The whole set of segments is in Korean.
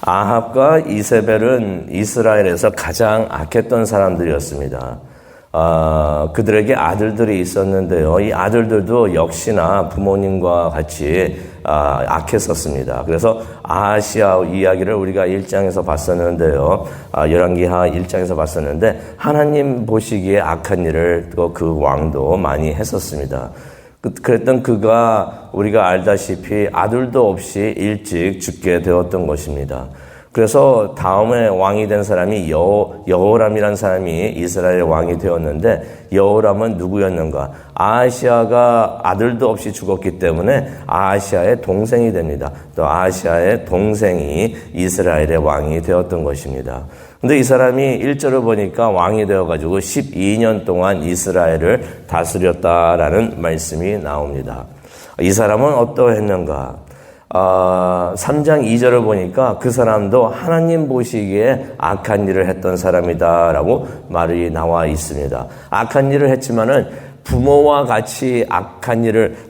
아합과 이세벨은 이스라엘에서 가장 악했던 사람들이었습니다. 그들에게 아들들이 있었는데요. 이 아들들도 역시나 부모님과 같이 악했었습니다. 그래서 아하시아 이야기를 우리가 1장에서 봤었는데요. 열왕기하 1장에서 봤었는데 하나님 보시기에 악한 일을 또 그 왕도 많이 했었습니다. 그랬던 그가 우리가 알다시피 아들도 없이 일찍 죽게 되었던 것입니다. 그래서 다음에 왕이 된 사람이 여호람이라는 사람이 이스라엘의 왕이 되었는데 여호람은 누구였는가? 아하시아가 아들도 없이 죽었기 때문에 아하시아의 동생이 됩니다. 또 아하시아의 동생이 이스라엘의 왕이 되었던 것입니다. 근데 이 사람이 1절을 보니까 왕이 되어가지고 12년 동안 이스라엘을 다스렸다라는 말씀이 나옵니다. 이 사람은 어떠했는가? 3장 2절을 보니까 그 사람도 하나님 보시기에 악한 일을 했던 사람이다라고 말이 나와 있습니다. 악한 일을 했지만은 부모와 같이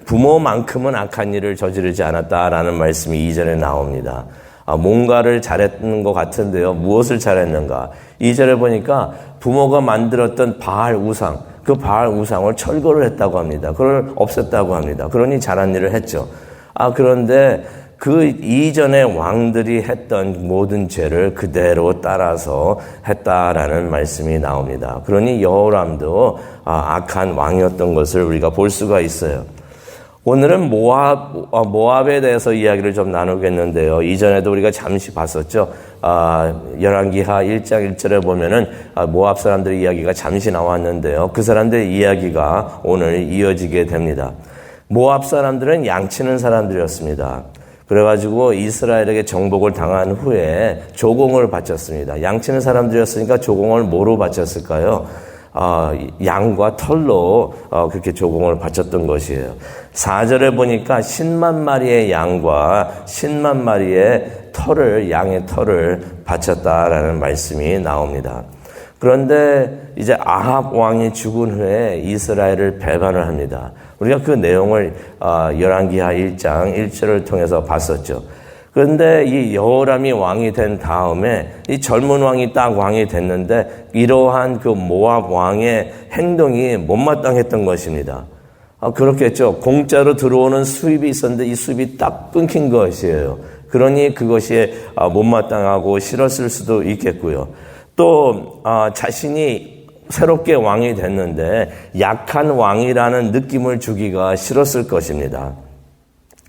부모만큼은 악한 일을 저지르지 않았다라는 말씀이 2절에 나옵니다. 뭔가를 잘했는 것 같은데요. 무엇을 잘했는가? 2절에 보니까 부모가 만들었던 바알 우상, 그 바알 우상을 철거를 했다고 합니다. 그걸 없앴다고 합니다. 그러니 잘한 일을 했죠. 그런데 그 이전에 왕들이 했던 모든 죄를 그대로 따라서 했다라는 말씀이 나옵니다. 그러니 여호람도 악한 왕이었던 것을 우리가 볼 수가 있어요. 오늘은 모압에 대해서 이야기를 좀 나누겠는데요. 이전에도 우리가 잠시 봤었죠. 열왕기하 1장 1절에 보면은 모압 사람들의 이야기가 잠시 나왔는데요. 그 사람들의 이야기가 오늘 이어지게 됩니다. 모압 사람들은 양치는 사람들이었습니다. 그래가지고 이스라엘에게 정복을 당한 후에 조공을 바쳤습니다. 양치는 사람들이었으니까 조공을 뭐로 바쳤을까요? 양과 털로 그렇게 조공을 바쳤던 것이에요. 4절에 보니까 10만 마리의 양과 10만 마리의 양의 털을 바쳤다라는 말씀이 나옵니다. 그런데 이제 아합 왕이 죽은 후에 이스라엘을 배반을 합니다. 우리가 그 내용을 열왕기하 1장 1절을 통해서 봤었죠. 그런데 이 여호람이 왕이 된 다음에 이 젊은 왕이 딱 왕이 됐는데 이러한 그 모압 왕의 행동이 못마땅했던 것입니다. 그렇겠죠. 공짜로 들어오는 수입이 있었는데 이 수입이 딱 끊긴 것이에요. 그러니 그것이 못마땅하고 싫었을 수도 있겠고요. 또 자신이 새롭게 왕이 됐는데 약한 왕이라는 느낌을 주기가 싫었을 것입니다.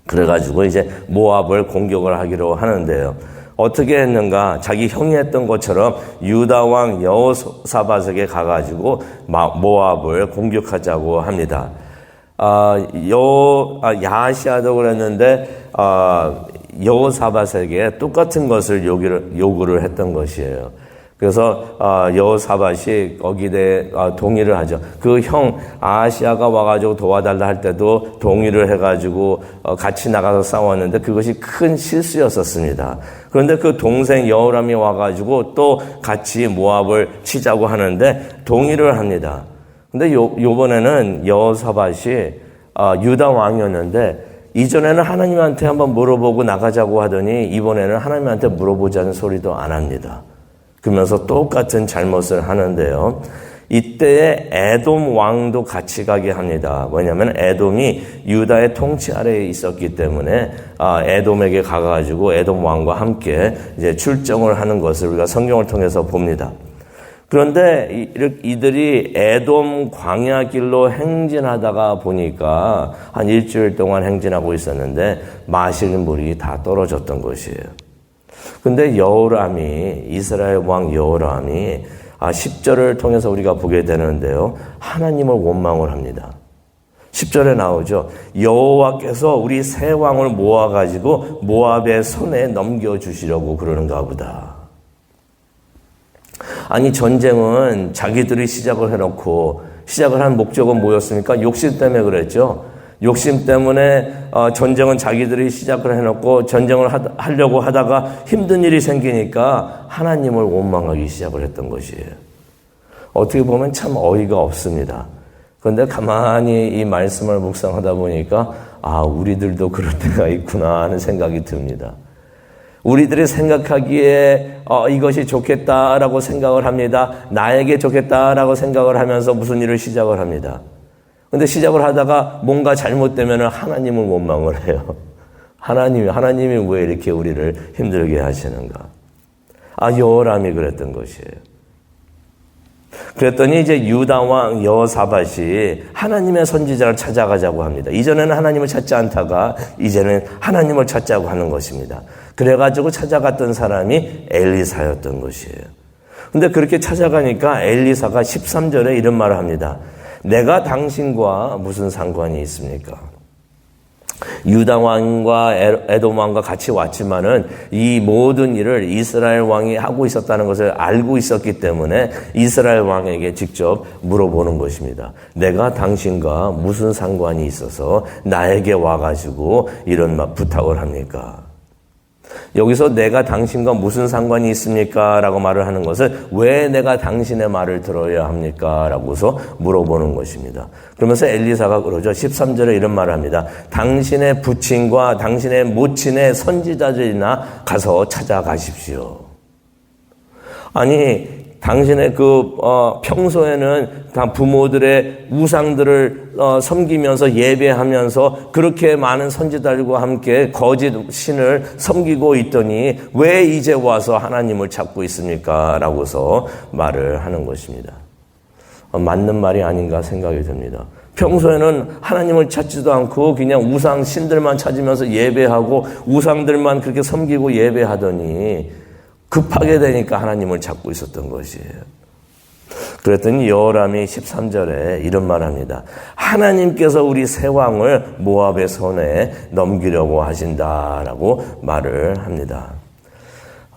그래가지고 이제 모압을 공격을 하기로 하는데요. 어떻게 했는가? 자기 형이 했던 것처럼 유다 왕 여호사밧에게 가가지고 모압을 공격하자고 합니다. 야하시아도 그랬는데 여호사밧에게 똑같은 것을 요구를 했던 것이에요. 그래서 여호사밧이 거기에 동의를 하죠. 그 형 아하시아가 와가지고 도와달라 할 때도 동의를 해가지고 같이 나가서 싸웠는데 그것이 큰 실수였었습니다. 그런데 그 동생 여호람이 와가지고 또 같이 모압을 치자고 하는데 동의를 합니다. 근데 요번에는 여호사밧이 유다 왕이었는데 이전에는 하나님한테 한번 물어보고 나가자고 하더니 이번에는 하나님한테 물어보자는 소리도 안 합니다. 그러면서 똑같은 잘못을 하는데요. 이때에 에돔 왕도 같이 가게 합니다. 왜냐하면 에돔이 유다의 통치 아래에 있었기 때문에 에돔에게 가가지고 에돔 왕과 함께 이제 출정을 하는 것을 우리가 성경을 통해서 봅니다. 그런데 이들이 에돔 광야길로 행진하다가 보니까 한 일주일 동안 행진하고 있었는데 마실 물이 다 떨어졌던 것이에요. 근데 여호람이 이스라엘 왕 여호람이 10절을 통해서 우리가 보게 되는데요. 하나님을 원망을 합니다. 10절에 나오죠. 여호와께서 우리 새 왕을 모아가지고 모압의 손에 넘겨주시려고 그러는가 보다. 아니 전쟁은 자기들이 시작을 해놓고 시작을 한 목적은 뭐였습니까? 욕심 때문에 그랬죠. 욕심 때문에 전쟁은 자기들이 시작을 해놓고 전쟁을 하려고 하다가 힘든 일이 생기니까 하나님을 원망하기 시작을 했던 것이에요. 어떻게 보면 참 어이가 없습니다. 그런데 가만히 이 말씀을 묵상하다 보니까 우리들도 그럴 때가 있구나 하는 생각이 듭니다. 우리들이 생각하기에 이것이 좋겠다라고 생각을 합니다. 나에게 좋겠다라고 생각을 하면서 무슨 일을 시작을 합니다. 근데 시작을 하다가 뭔가 잘못되면 하나님을 원망을 해요. 하나님이 왜 이렇게 우리를 힘들게 하시는가? 여호람이 그랬던 것이에요. 그랬더니 이제 유다 왕 여호사밧이 하나님의 선지자를 찾아가자고 합니다. 이전에는 하나님을 찾지 않다가 이제는 하나님을 찾자고 하는 것입니다. 그래가지고 찾아갔던 사람이 엘리사였던 것이에요. 근데 그렇게 찾아가니까 엘리사가 13절에 이런 말을 합니다. 내가 당신과 무슨 상관이 있습니까? 유다 왕과 에돔 왕과 같이 왔지만은 이 모든 일을 이스라엘 왕이 하고 있었다는 것을 알고 있었기 때문에 이스라엘 왕에게 직접 물어보는 것입니다. 내가 당신과 무슨 상관이 있어서 나에게 와가지고 이런 부탁을 합니까? 여기서 내가 당신과 무슨 상관이 있습니까? 라고 말을 하는 것은 왜 내가 당신의 말을 들어야 합니까? 라고서 물어보는 것입니다. 그러면서 엘리사가 그러죠. 13절에 이런 말을 합니다. 당신의 부친과 당신의 모친의 선지자들이나 가서 찾아가십시오. 아니, 당신의 평소에는 다 부모들의 우상들을 섬기면서 예배하면서 그렇게 많은 선지자들과 함께 거짓 신을 섬기고 있더니 왜 이제 와서 하나님을 찾고 있습니까? 라고서 말을 하는 것입니다. 맞는 말이 아닌가 생각이 듭니다. 평소에는 하나님을 찾지도 않고 그냥 우상 신들만 찾으면서 예배하고 우상들만 그렇게 섬기고 예배하더니 급하게 되니까 하나님을 찾고 있었던 것이에요. 그랬더니 여호람이 13절에 이런 말을 합니다. 하나님께서 우리 새 왕을 모압의 손에 넘기려고 하신다라고 말을 합니다.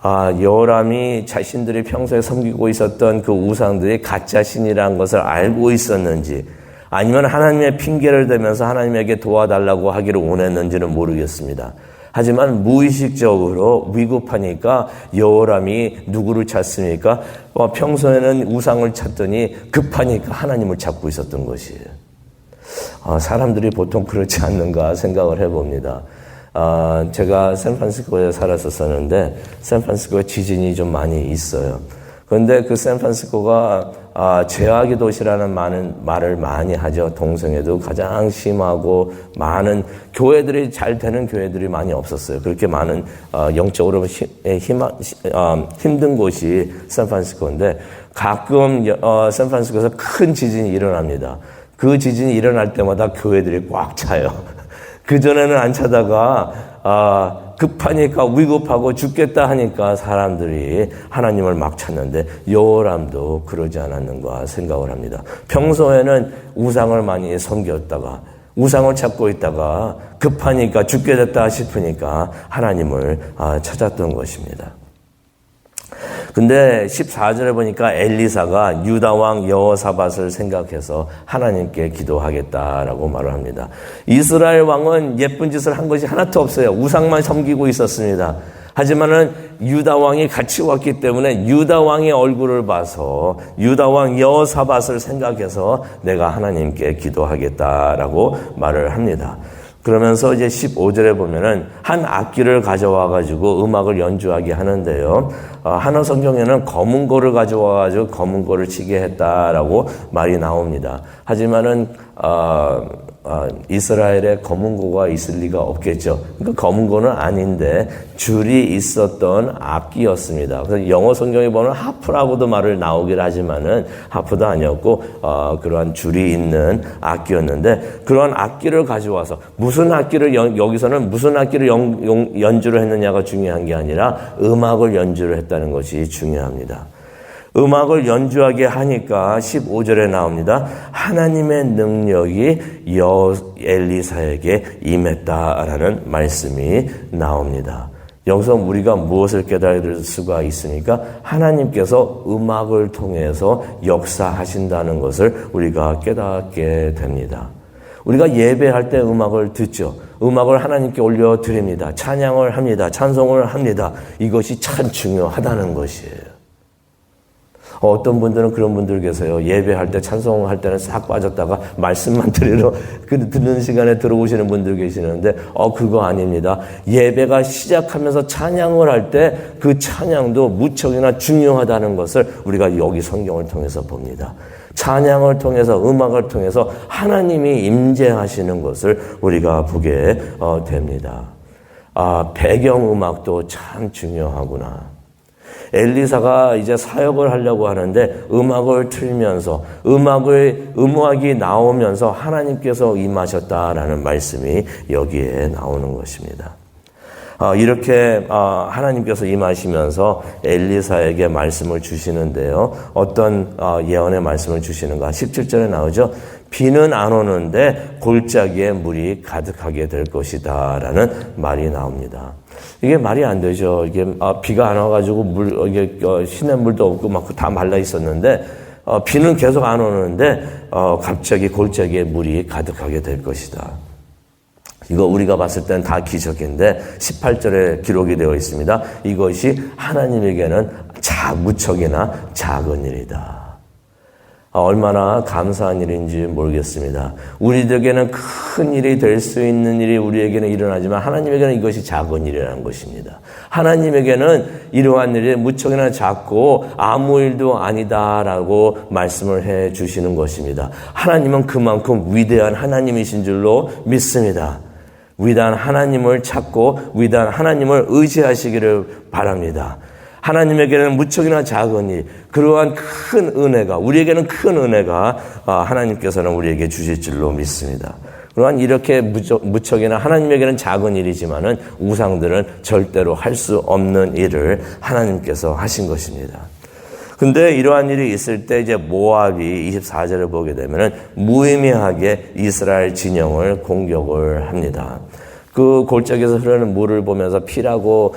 여호람이 자신들이 평소에 섬기고 있었던 그 우상들이 가짜 신이라는 것을 알고 있었는지 아니면 하나님의 핑계를 대면서 하나님에게 도와달라고 하기를 원했는지는 모르겠습니다. 하지만 무의식적으로 위급하니까 여호람이 누구를 찾습니까? 평소에는 우상을 찾더니 급하니까 하나님을 찾고 있었던 것이에요. 사람들이 보통 그렇지 않는가 생각을 해봅니다. 제가 샌프란시스코에 살았었는데 샌프란시스코에 지진이 좀 많이 있어요. 그런데 그 샌프란시스코가 죄악의 도시라는 말을 많이 하죠. 동성애도 가장 심하고 많은 교회들이 잘 되는 교회들이 많이 없었어요. 그렇게 많은 영적으로 힘든 곳이 샌프란시스코인데 가끔 샌프란시스코에서 큰 지진이 일어납니다. 그 지진이 일어날 때마다 교회들이 꽉 차요. 그전에는 안 차다가 급하니까 위급하고 죽겠다 하니까 사람들이 하나님을 막 찾는데 여호람도 그러지 않았는가 생각을 합니다. 평소에는 우상을 많이 섬겼다가 우상을 찾고 있다가 급하니까 죽게 됐다 싶으니까 하나님을 찾았던 것입니다. 근데 14절에 보니까 엘리사가 유다 왕 여호사밧을 생각해서 하나님께 기도하겠다라고 말을 합니다. 이스라엘 왕은 예쁜 짓을 한 것이 하나도 없어요. 우상만 섬기고 있었습니다. 하지만은 유다 왕이 같이 왔기 때문에 유다 왕의 얼굴을 봐서 유다 왕 여호사밧을 생각해서 내가 하나님께 기도하겠다라고 말을 합니다. 그러면서 이제 15절에 보면은 한 악기를 가져와 가지고 음악을 연주하게 하는데요. 한어 성경에는 검은 고를 가져와 가지고 검은 고를 치게 했다라고 말이 나옵니다. 하지만은 이스라엘에 검은 고가 있을 리가 없겠죠. 그러니까 검은 고는 아닌데 줄이 있었던 악기였습니다. 그래서 영어 성경에 보면 하프라고도 말을 나오긴 하지만은 하프도 아니었고 그러한 줄이 있는 악기였는데 그러한 악기를 가져와서 무슨 악기를 여기서는 무슨 악기를 연주를 했느냐가 중요한 게 아니라 음악을 연주를 했다는 것이 중요합니다. 음악을 연주하게 하니까 15절에 나옵니다. 하나님의 능력이 엘리사에게 임했다라는 말씀이 나옵니다. 여기서 우리가 무엇을 깨달을 수가 있습니까? 하나님께서 음악을 통해서 역사하신다는 것을 우리가 깨닫게 됩니다. 우리가 예배할 때 음악을 듣죠. 음악을 하나님께 올려드립니다. 찬양을 합니다. 찬송을 합니다. 이것이 참 중요하다는 것이에요. 어떤 분들은 그런 분들 계세요. 예배할 때 찬송할 때는 싹 빠졌다가 말씀만 들으러 듣는 시간에 들어오시는 분들 계시는데 그거 아닙니다. 예배가 시작하면서 찬양을 할 때 그 찬양도 무척이나 중요하다는 것을 우리가 여기 성경을 통해서 봅니다. 찬양을 통해서 음악을 통해서 하나님이 임재하시는 것을 우리가 보게 됩니다. 배경음악도 참 중요하구나. 엘리사가 이제 사역을 하려고 하는데 음악을 틀면서 음악이 나오면서 하나님께서 임하셨다라는 말씀이 여기에 나오는 것입니다. 이렇게 하나님께서 임하시면서 엘리사에게 말씀을 주시는데요. 어떤 예언의 말씀을 주시는가? 17절에 나오죠. 비는 안 오는데 골짜기에 물이 가득하게 될 것이다 라는 말이 나옵니다. 이게 말이 안 되죠. 이게 비가 안 와가지고 이게 시냇물도 없고 막 다 말라 있었는데 비는 계속 안 오는데 갑자기 골짜기에 물이 가득하게 될 것이다. 이거 우리가 봤을 때는 다 기적인데 18절에 기록이 되어 있습니다. 이것이 하나님에게는 무척이나 작은 일이다. 얼마나 감사한 일인지 모르겠습니다. 우리들에게는 큰 일이 될 수 있는 일이 우리에게는 일어나지만 하나님에게는 이것이 작은 일이라는 것입니다. 하나님에게는 이러한 일이 무척이나 작고 아무 일도 아니다라고 말씀을 해 주시는 것입니다. 하나님은 그만큼 위대한 하나님이신 줄로 믿습니다. 위대한 하나님을 찾고 위대한 하나님을 의지하시기를 바랍니다. 하나님에게는 무척이나 작은 일, 그러한 큰 은혜가, 우리에게는 큰 은혜가 하나님께서는 우리에게 주실 줄로 믿습니다. 그러한 이렇게 무척이나 하나님에게는 작은 일이지만은 우상들은 절대로 할 수 없는 일을 하나님께서 하신 것입니다. 근데 이러한 일이 있을 때 이제 모압이 24절을 보게 되면은 무의미하게 이스라엘 진영을 공격을 합니다. 그 골짜기에서 흐르는 물을 보면서 피라고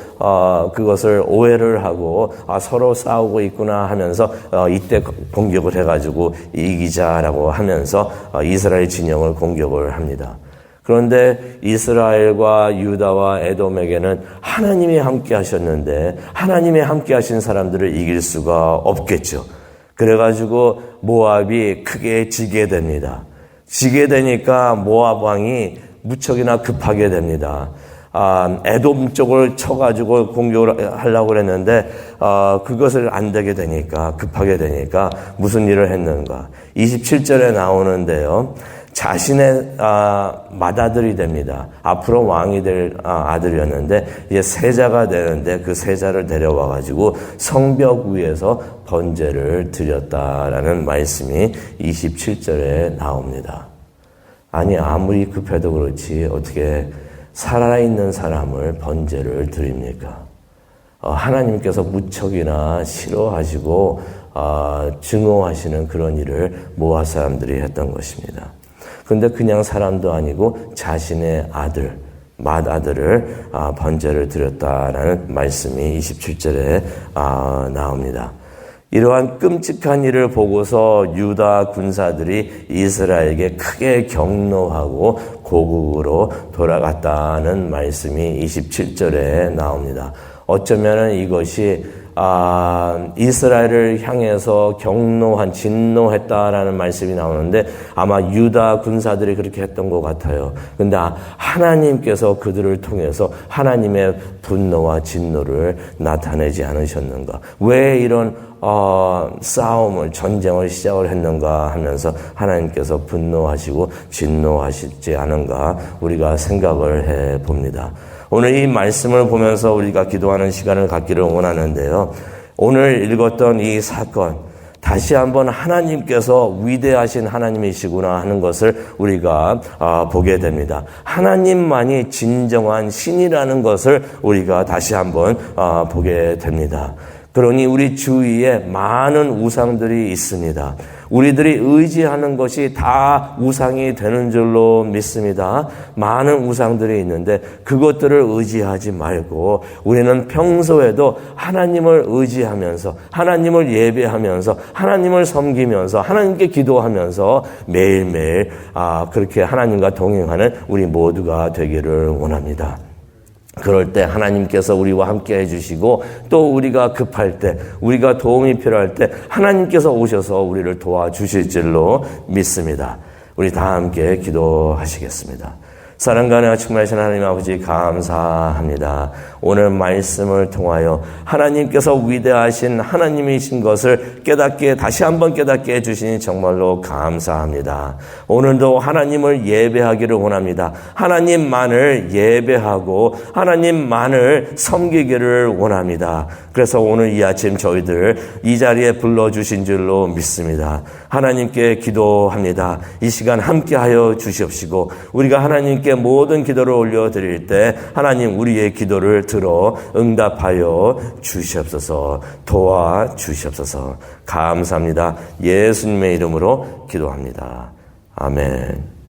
그것을 오해를 하고 서로 싸우고 있구나 하면서 이때 공격을 해가지고 이기자라고 하면서 이스라엘 진영을 공격을 합니다. 그런데 이스라엘과 유다와 에돔에게는 하나님이 함께 하셨는데 하나님이 함께 하신 사람들을 이길 수가 없겠죠. 그래가지고 모압이 크게 지게 됩니다. 지게 되니까 모압 왕이 무척이나 급하게 됩니다. 에돔 쪽을 쳐가지고 공격을 하려고 했는데 그것을 안 되게 되니까 급하게 되니까 무슨 일을 했는가? 27절에 나오는데요. 자신의 맏아들이 됩니다. 앞으로 왕이 될 아들이었는데 이제 세자가 되는데 그 세자를 데려와 가지고 성벽 위에서 번제를 드렸다라는 말씀이 27절에 나옵니다. 아니 아무리 급해도 그렇지 어떻게 살아있는 사람을 번제를 드립니까? 하나님께서 무척이나 싫어하시고 증오하시는 그런 일을 모압 사람들이 했던 것입니다. 근데 그냥 사람도 아니고 자신의 아들, 맏아들을 번제를 드렸다라는 말씀이 27절에 나옵니다. 이러한 끔찍한 일을 보고서 유다 군사들이 이스라엘에게 크게 경노하고 고국으로 돌아갔다는 말씀이 27절에 나옵니다. 어쩌면은 이것이 이스라엘을 향해서 진노했다라는 말씀이 나오는데 아마 유다 군사들이 그렇게 했던 것 같아요. 근데 하나님께서 그들을 통해서 하나님의 분노와 진노를 나타내지 않으셨는가? 왜 이런 전쟁을 시작을 했는가 하면서 하나님께서 분노하시고 진노하시지 않은가 우리가 생각을 해 봅니다. 오늘 이 말씀을 보면서 우리가 기도하는 시간을 갖기를 원하는데요. 오늘 읽었던 이 사건, 다시 한번 하나님께서 위대하신 하나님이시구나 하는 것을 우리가 보게 됩니다. 하나님만이 진정한 신이라는 것을 우리가 다시 한번 보게 됩니다. 그러니 우리 주위에 많은 우상들이 있습니다. 우리들이 의지하는 것이 다 우상이 되는 줄로 믿습니다. 많은 우상들이 있는데 그것들을 의지하지 말고 우리는 평소에도 하나님을 의지하면서 하나님을 예배하면서 하나님을 섬기면서 하나님께 기도하면서 매일매일 그렇게 하나님과 동행하는 우리 모두가 되기를 원합니다. 그럴 때 하나님께서 우리와 함께 해주시고 또 우리가 급할 때, 우리가 도움이 필요할 때 하나님께서 오셔서 우리를 도와주실 줄로 믿습니다. 우리 다 함께 기도하시겠습니다. 사랑과 은혜가 충만하신 하나님 아버지 감사합니다. 오늘 말씀을 통하여 하나님께서 위대하신 하나님이신 것을 다시 한번 깨닫게 해주시니 정말로 감사합니다. 오늘도 하나님을 예배하기를 원합니다. 하나님만을 예배하고 하나님만을 섬기기를 원합니다. 그래서 오늘 이 아침 저희들 이 자리에 불러주신 줄로 믿습니다. 하나님께 기도합니다. 이 시간 함께하여 주시옵시고 우리가 하나님께 모든 기도를 올려드릴 때 하나님 우리의 기도를 들어 응답하여 주시옵소서, 도와주시옵소서. 감사합니다. 예수님의 이름으로 기도합니다. 아멘.